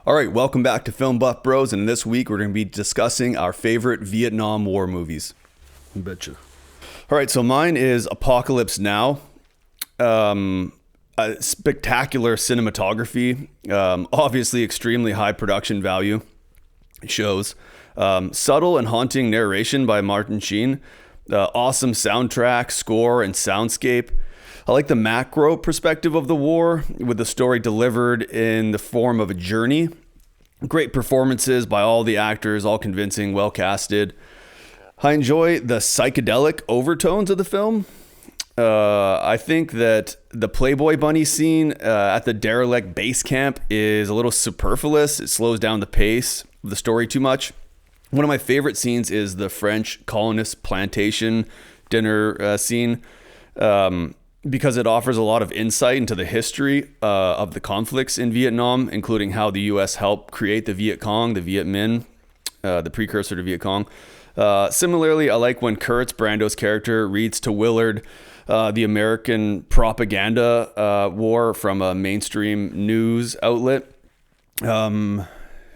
All right, welcome back to Film Buff Bros, and this week we're going to be discussing our favorite Vietnam War movies. Betcha. All right, so mine is Apocalypse Now. A spectacular cinematography, obviously extremely high production value. It shows subtle and haunting narration by Martin Sheen, awesome soundtrack, score, and soundscape. I like the macro perspective of the war, with the story delivered in the form of a journey. Great performances by all the actors, all convincing, well casted. I enjoy the psychedelic overtones of the film. I think that the Playboy Bunny scene at the derelict base camp is a little superfluous. It slows down the pace of the story too much. One of my favorite scenes is the French colonist plantation dinner scene. Because it offers a lot of insight into the history of the conflicts in Vietnam, including how the U.S. helped create the Viet Cong, the Viet Minh, the precursor to Viet Cong. Similarly, I like when Kurtz, Brando's character, reads to Willard the American propaganda war from a mainstream news outlet.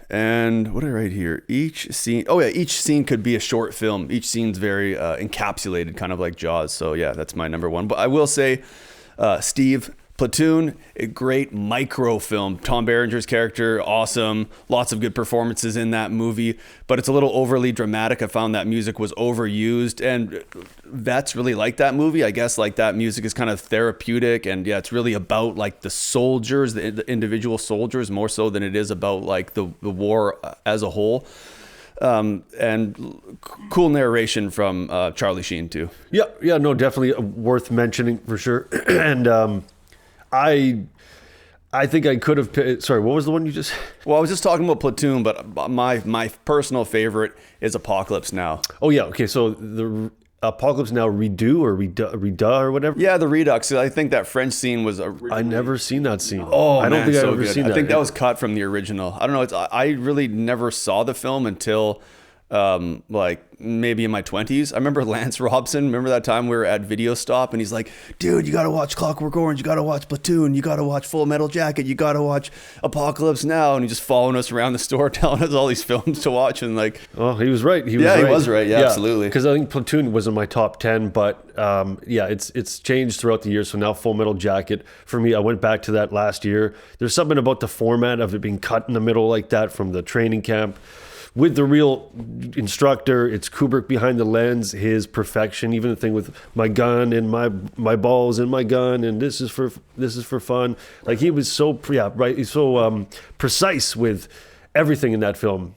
And what did I write here? Each scene could be a short film. Each scene's very encapsulated, kind of like Jaws. So yeah, that's my number one. But I will say, Steve, Platoon, a great microfilm. Tom Berenger's character, awesome. Lots of good performances in that movie, but it's a little overly dramatic. I found that music was overused, and vets really like that movie. I guess like that music is kind of therapeutic, and yeah, it's really about like the soldiers, the individual soldiers, more so than it is about like the war as a whole. And cool narration from Charlie Sheen too. Yeah, no, definitely worth mentioning for sure. And I think I could have. Sorry, what was the one you just? Well, I was just talking about Platoon, but my personal favorite is Apocalypse Now. Oh yeah, okay. So the Apocalypse Now redo or whatever. Yeah, the Redux. I think that French scene was. I never seen that scene. Oh, I don't think I've ever seen that. I think that was cut from the original. I don't know. I really never saw the film until. Like maybe in my 20s. I remember Lance Robson. Remember that time we were at Video Stop and he's like, dude, you got to watch Clockwork Orange. You got to watch Platoon. You got to watch Full Metal Jacket. You got to watch Apocalypse Now. And he's just following us around the store telling us all these films to watch. And like, oh, he was right. He was right. Yeah, absolutely. Because I think Platoon was in my top 10, but yeah, it's changed throughout the years. So now Full Metal Jacket for me, I went back to that last year. There's something about the format of it being cut in the middle like that from the training camp. With the real instructor, it's Kubrick behind the lens, his perfection. Even the thing with my gun and my balls and my gun, and this is for fun. Like he was so He's so precise with everything in that film.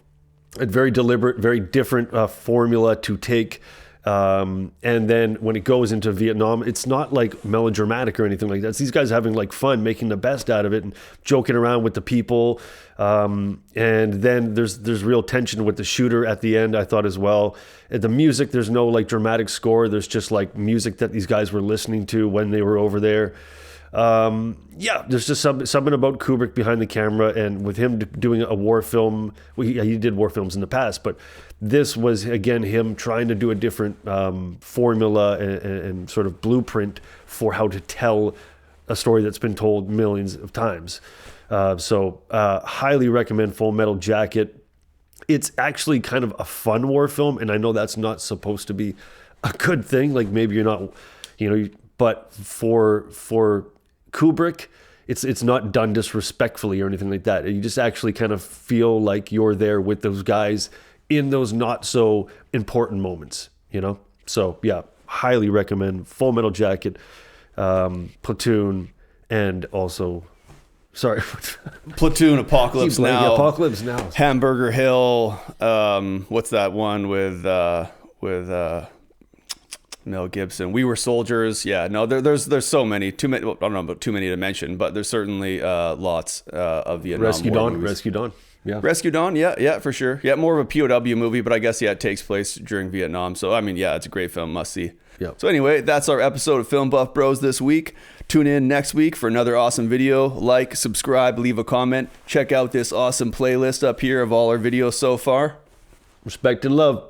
A very deliberate, very different formula to take. And then when it goes into Vietnam, it's not like melodramatic or anything like that. It's these guys having like fun, making the best out of it and joking around with the people. And then there's real tension with the shooter at the end, I thought as well. And the music, there's no like dramatic score. There's just like music that these guys were listening to when they were over there. Yeah, there's just something about Kubrick behind the camera, and with him doing a war film. Well, he did war films in the past, but this was again him trying to do a different formula and sort of blueprint for how to tell a story that's been told millions of times. So highly recommend Full Metal Jacket. It's actually kind of a fun war film, and I know that's not supposed to be a good thing. Like maybe you're not, but for Kubrick, it's not done disrespectfully or anything like that. You just actually kind of feel like you're there with those guys in those not so important moments, So yeah, highly recommend Full Metal Jacket, Platoon, and also, sorry, Platoon, Apocalypse Now, Hamburger Hill. What's that one with Mel Gibson? We Were Soldiers. Yeah, no, there's so many. Too many. Well, I don't know about too many to mention, but there's certainly lots of Vietnam War movies. Rescue Dawn. Yeah. Rescue Dawn. Yeah, for sure. Yeah, more of a POW movie, but I guess it takes place during Vietnam. So I mean, yeah, it's a great film, must see. Yeah. So anyway, that's our episode of Film Buff Bros this week. Tune in next week for another awesome video. Like, subscribe, leave a comment. Check out this awesome playlist up here of all our videos so far. Respect and love.